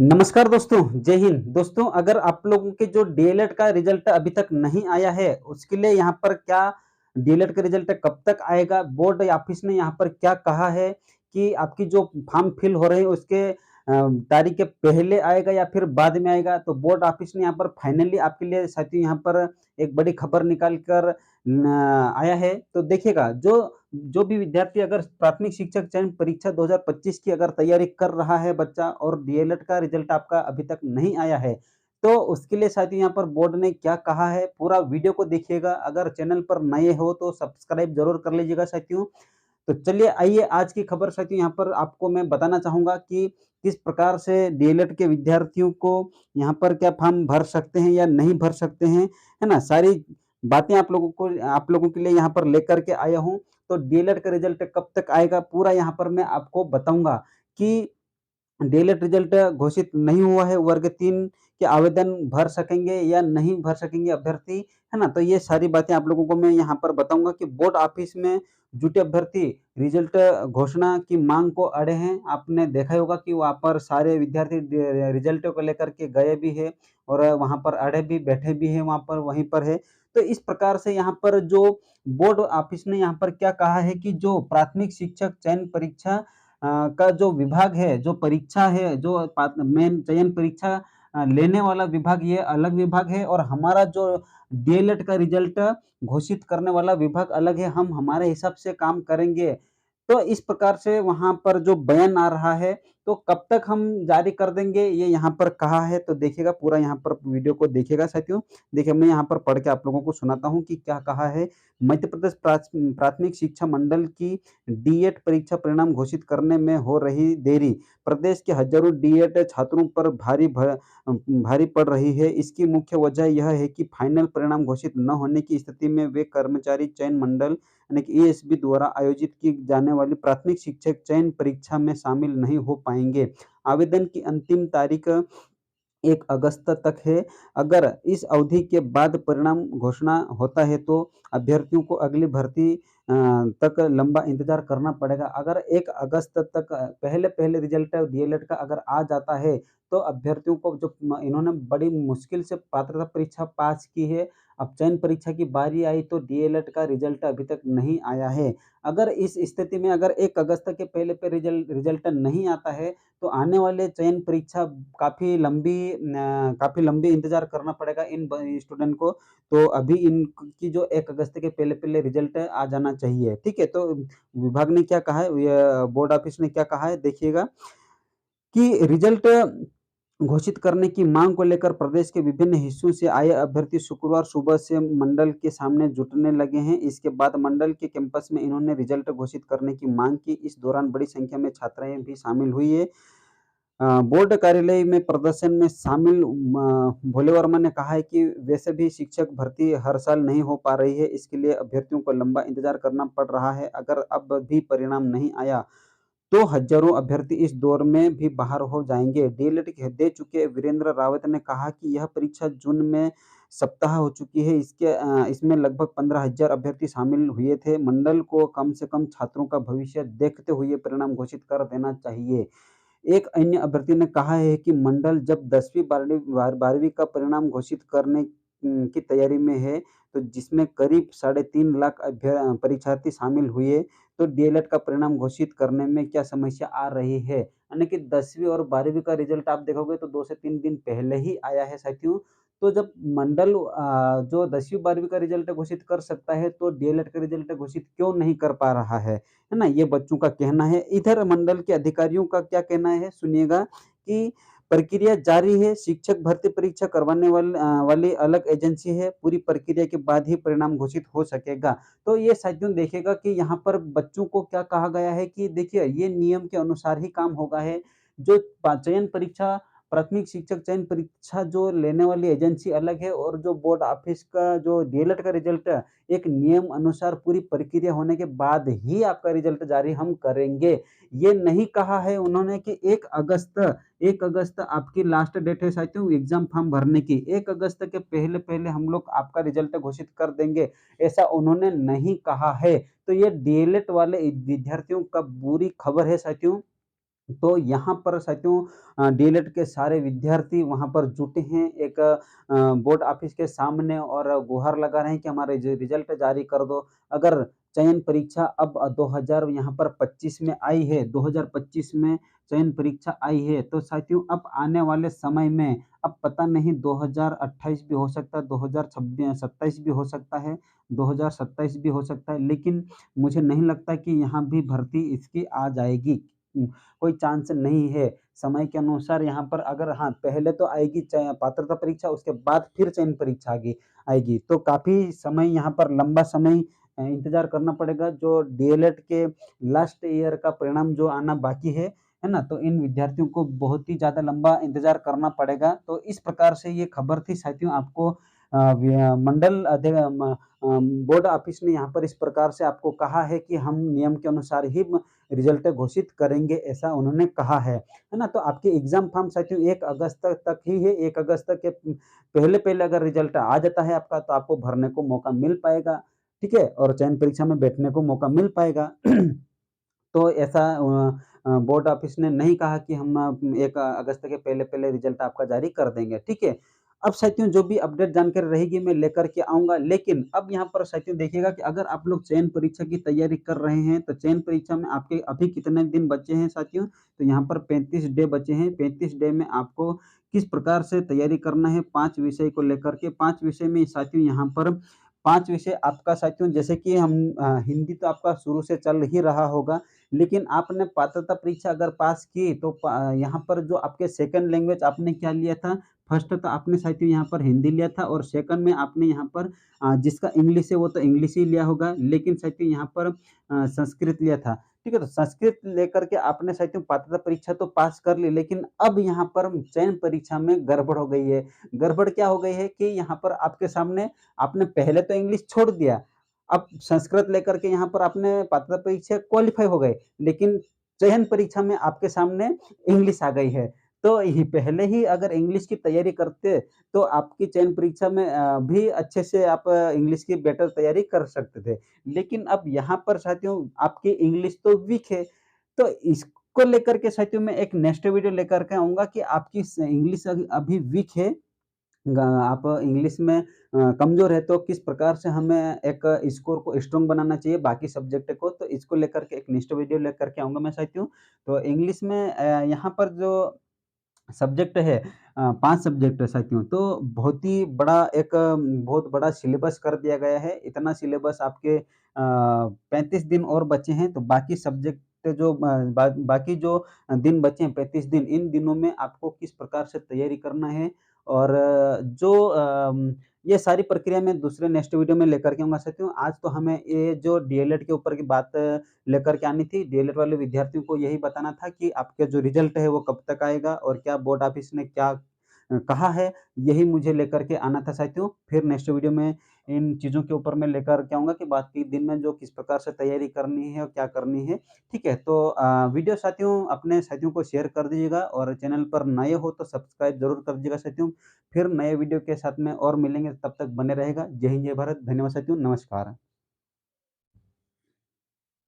नमस्कार दोस्तों, जय हिंद। दोस्तों, अगर आप लोगों के जो डीएलएड का रिजल्ट अभी तक नहीं आया है, उसके लिए यहाँ पर क्या डीएलएड का रिजल्ट कब तक आएगा, बोर्ड या ऑफिस ने यहाँ पर क्या कहा है कि आपकी जो फॉर्म फिल हो रहे हैं उसके तारीख के पहले आएगा या फिर बाद में आएगा। तो बोर्ड ऑफिस ने यहाँ पर फाइनली आपके लिए साथियों यहाँ पर एक बड़ी खबर निकाल कर आया है। तो देखिएगा, जो जो भी विद्यार्थी अगर प्राथमिक शिक्षक चयन परीक्षा 2025 की अगर तैयारी कर रहा है बच्चा और डीएलएड का रिजल्ट आपका अभी तक नहीं आया है, तो उसके लिए साथियों यहाँ पर बोर्ड ने क्या कहा है, पूरा वीडियो को देखिएगा। अगर चैनल पर नए हो तो सब्सक्राइब ज़रूर कर लीजिएगा साथियों। तो चलिए आइए आज की खबर साथियों यहाँ पर आपको मैं बताना चाहूँगा कि किस प्रकार से डीएलएड के विद्यार्थियों को यहाँ पर क्या फॉर्म भर सकते हैं या नहीं भर सकते हैं, है ना? सारी बातें आप लोगों के लिए यहाँ पर लेकर के आया हूँ। तो डीएलएड का रिजल्ट कब तक आएगा पूरा यहाँ पर मैं आपको बताऊँगा कि डीएलएड रिजल्ट घोषित नहीं हुआ है, वर्ग 3 के आवेदन भर सकेंगे या नहीं भर सकेंगे अभ्यर्थी, है ना? तो ये सारी बातें आप लोगों को मैं यहाँ पर बताऊँगा कि बोर्ड ऑफिस में जुटे अभ्यर्थी रिजल्ट घोषणा की माँग को अड़े हैं। आपने देखा ही होगा कि वहाँ पर सारे विद्यार्थी रिजल्ट को लेकर के गए भी हैं और वहाँ पर अड़े भी बैठे भी हैं, वहाँ पर वहीं पर है। तो इस प्रकार से यहाँ पर जो बोर्ड ऑफिस ने यहाँ पर क्या कहा है कि जो प्राथमिक शिक्षक चयन परीक्षा का जो विभाग है, जो परीक्षा है, जो मेन चयन परीक्षा लेने वाला विभाग ये अलग विभाग है और हमारा जो डीएलएड का रिजल्ट घोषित करने वाला विभाग अलग है, हम हमारे हिसाब से काम करेंगे। तो इस प्रकार से वहाँ पर जो बयान आ रहा है, तो कब तक हम जारी कर देंगे ये यहाँ पर कहा है, तो देखिएगा पूरा यहाँ पर वीडियो को देखिएगा साथियों। देखिए मैं यहाँ पर पढ़ के आप लोगों को सुनाता हूँ कि क्या कहा है। मध्य प्रदेश प्राथमिक शिक्षा मंडल की डीएड परीक्षा परिणाम घोषित करने में हो रही देरी, प्रदेश के हजारों डीएड छात्रों पर भारी पड़ रही है। इसकी मुख्य वजह यह है कि फाइनल परिणाम घोषित न होने की स्थिति में वे कर्मचारी चयन मंडल यानी कि एएसबी द्वारा आयोजित की जाने वाली प्राथमिक शिक्षक चयन परीक्षा में शामिल नहीं हो पाएंगे। आवेदन की अंतिम तारीख 1 अगस्त तक है। अगर इस अवधि के बाद परिणाम घोषणा होता है तो अभ्यर्थियों को अगली भर्ती तक लंबा इंतज़ार करना पड़ेगा। अगर 1 अगस्त तक पहले-पहले रिज़ल्ट डीएलएड का अगर आ जाता है, तो अभ्यर्थियों को जो इन्होंने बड़ी मुश्किल से पात्रता परीक्षा पास की है, अब चयन परीक्षा की बारी आई तो डीएलएड का रिज़ल्ट अभी तक नहीं आया है। अगर इस स्थिति में अगर 1 अगस्त के पहले पे रिज़ल्ट नहीं आता है, तो आने वाले चयन परीक्षा काफ़ी लंबी इंतज़ार करना पड़ेगा इन ब स्टूडेंट को। तो अभी इनकी जो 1 अगस्त के पहले-पहले रिज़ल्ट आ जाना चाहिए, ठीक है? तो विभाग ने क्या कहा है, ये बोर्ड ऑफिस ने क्या कहा है देखिएगा कि रिज़ल्ट घोषित करने की मांग को लेकर प्रदेश के विभिन्न हिस्सों से आए अभ्यर्थी शुक्रवार सुबह से मंडल के सामने जुटने लगे हैं। इसके बाद मंडल के कैंपस में इन्होंने रिज़ल्ट घोषित करने की मांग की। इस दौरान बड़ी संख्या में छात्राएँ भी शामिल हुई है। बोर्ड कार्यालय में प्रदर्शन में शामिल भोले वर्मा ने कहा है कि वैसे भी शिक्षक भर्ती हर साल नहीं हो पा रही है, इसके लिए अभ्यर्थियों को लंबा इंतजार करना पड़ रहा है। अगर अब भी परिणाम नहीं आया, तो हज़ारों अभ्यर्थी इस दौर में भी बाहर हो जाएँगे। डीएलएड दे चुके वीरेंद्र रावत ने कहा कि यह परीक्षा जून में सप्ताह हो चुकी है। इसमें लगभग 15,000 अभ्यर्थी शामिल हुए थे। मंडल को कम से कम छात्रों का भविष्य देखते हुए परिणाम घोषित कर देना चाहिए। एक अन्य अभ्यर्थी ने कहा है कि मंडल जब 10वीं 12वीं का परिणाम घोषित करने की तैयारी में है, तो जिसमें करीब साढ़े 3 लाख परीक्षार्थी शामिल हुए, तो डीएलएड का परिणाम घोषित करने में क्या समस्या आ रही है? यानी कि 10वीं और 12वीं का रिज़ल्ट आप देखोगे तो 2 से 3 दिन पहले ही आया है साथियों। तो जब मंडल जो 10वीं 12वीं का रिज़ल्ट घोषित कर सकता है, तो डीएलएड का रिज़ल्ट घोषित क्यों नहीं कर पा रहा है ना? ये बच्चों का कहना है। इधर मंडल के अधिकारियों का क्या कहना है सुनिएगा कि प्रक्रिया जारी है, शिक्षक भर्ती परीक्षा करवाने वाली अलग एजेंसी है, पूरी प्रक्रिया के बाद ही परिणाम घोषित हो सकेगा। तो ये साथियों देखिएगा कि यहाँ पर बच्चों को क्या कहा गया है कि देखिए ये नियम के अनुसार ही काम होगा है। जो चयन परीक्षा प्राथमिक शिक्षक चयन परीक्षा जो लेने वाली एजेंसी अलग है और जो बोर्ड ऑफिस का जो डीएलएड का रिज़ल्ट एक नियम अनुसार पूरी प्रक्रिया होने के बाद ही आपका रिज़ल्ट जारी हम करेंगे। ये नहीं कहा है उन्होंने कि 1 अगस्त आपकी लास्ट डेट है साथियों एग्ज़ाम फॉर्म भरने की। 1 अगस्त के पहले-पहले हम लोग आपका रिज़ल्ट घोषित कर देंगे, ऐसा उन्होंने नहीं कहा है। तो ये डीएलएड वाले विद्यार्थियों का बुरी खबर है साथियों। तो यहाँ पर साथियों डीएलएड के सारे विद्यार्थी वहाँ पर जुटे हैं एक बोर्ड ऑफिस के सामने और गुहार लगा रहे हैं कि हमारे जो रिजल्ट जारी कर दो। अगर चयन परीक्षा अब 2000 यहाँ पर 25 में आई है, 2025 में चयन परीक्षा आई है, तो साथियों अब आने वाले समय में अब पता नहीं 2028 भी हो सकता है, 2027 भी हो सकता है, 2027 भी हो सकता है, लेकिन मुझे नहीं लगता कि यहाँ भी भर्ती इसकी आ जाएगी। कोई चांस नहीं है। समय के अनुसार यहाँ पर अगर हाँ, पहले तो आएगी पात्रता परीक्षा उसके बाद फिर चयन परीक्षा आएगी। तो काफ़ी समय यहाँ पर लंबा समय इंतज़ार करना पड़ेगा। जो डीएलएड के लास्ट ईयर का परिणाम जो आना बाकी है ना? तो इन विद्यार्थियों को बहुत ही ज़्यादा लंबा इंतज़ार करना पड़ेगा। तो इस प्रकार से ये खबर थी साथियों आपको मंडल बोर्ड ऑफिस ने यहाँ पर इस प्रकार से आपको कहा है कि हम नियम के अनुसार ही रिजल्ट घोषित करेंगे, ऐसा उन्होंने कहा है ना? तो आपके एग्ज़ाम फॉर्म साथियों 1 अगस्त तक ही है, 1 अगस्त के पहले-पहले अगर रिजल्ट आ जाता है आपका तो आपको भरने को मौका मिल पाएगा, ठीक है? और चयन परीक्षा में बैठने को मौका मिल पाएगा। तो ऐसा बोर्ड ऑफिस ने नहीं कहा कि हम 1 अगस्त के पहले-पहले रिजल्ट आपका जारी कर देंगे, ठीक है? अब साथियों जो भी अपडेट जानकारी रहेगी मैं लेकर के आऊँगा, लेकिन अब यहाँ पर साथियों देखिएगा कि अगर आप लोग चयन परीक्षा की तैयारी कर रहे हैं, तो चयन परीक्षा में आपके अभी कितने दिन बचे हैं साथियों? तो यहाँ पर 35 डे बचे हैं, 35 डे में आपको किस प्रकार से तैयारी करना है 5 विषय को लेकर के, 5 विषय में साथियों यहाँ पर 5 विषय आपका साथियों जैसे कि हम हिंदी तो आपका शुरू से चल ही रहा होगा, लेकिन आपने पात्रता परीक्षा अगर पास की तो यहाँ पर जो आपके सेकंड लैंग्वेज आपने क्या लिया था? फर्स्ट तो आपने साथियों यहाँ पर हिंदी लिया था और सेकंड में आपने यहाँ पर जिसका इंग्लिश है वो तो इंग्लिश ही लिया होगा, लेकिन साथियों यहाँ पर संस्कृत लिया था। ठीक है? तो संस्कृत लेकर के आपने साथियों पात्रता परीक्षा तो पास कर ली, लेकिन अब यहाँ पर चयन परीक्षा में गड़बड़ हो गई है। गड़बड़ क्या हो गई है कि यहाँ पर आपके सामने आपने पहले तो इंग्लिश छोड़ दिया, अब संस्कृत लेकर के यहाँ पर आपने पात्रता परीक्षा क्वालीफाई हो गए, लेकिन चयन परीक्षा में आपके सामने इंग्लिश आ गई है। तो ही पहले ही अगर इंग्लिश की तैयारी करते, तो आपकी चयन परीक्षा में भी अच्छे से आप इंग्लिश की बेटर तैयारी कर सकते थे। लेकिन अब यहाँ पर साथियों आपकी इंग्लिश तो वीक है, तो इसको लेकर के साथियों मैं एक नेक्स्ट वीडियो लेकर के आऊँगा कि आपकी इंग्लिश अभी वीक है, आप इंग्लिश में कमज़ोर है तो किस प्रकार से हमें एक स्कोर को स्ट्रॉन्ग बनाना चाहिए बाकी सब्जेक्ट को, तो इसको लेकर के एक नेक्स्ट वीडियो लेकर के आऊँगा मैं साथियों। तो इंग्लिश में यहाँ पर जो सब्जेक्ट है 5 सब्जेक्ट है साथियों, तो बहुत ही बड़ा एक बहुत बड़ा सिलेबस कर दिया गया है। इतना सिलेबस आपके 35 दिन और बचे हैं, तो बाकी सब्जेक्ट जो बाकी जो दिन बचे हैं 35 दिन, इन दिनों में आपको किस प्रकार से तैयारी करना है और ये सारी प्रक्रिया मैं दूसरे नेक्स्ट वीडियो में लेकर के आऊँगा साथियों। आज तो हमें ये जो डीएलएड के ऊपर की बात लेकर के आनी थी। डीएलएड वाले विद्यार्थियों को यही बताना था कि आपका जो रिज़ल्ट है वो कब तक आएगा और क्या बोर्ड ऑफिस ने क्या कहा है, यही मुझे लेकर के आना था साथियों। फिर नेक्स्ट वीडियो में इन चीज़ों के ऊपर मैं लेकर के आऊँगा कि बाकी दिन में जो किस प्रकार से तैयारी करनी है और क्या करनी है, ठीक है? तो वीडियो साथियों अपने साथियों को शेयर कर दीजिएगा और चैनल पर नए हो तो सब्सक्राइब ज़रूर कर दीजिएगा साथियों। फिर नए वीडियो के साथ में और मिलेंगे, तब तक बने रहेगा। जय हिंद, जय भारत। धन्यवाद साथियों, नमस्कार।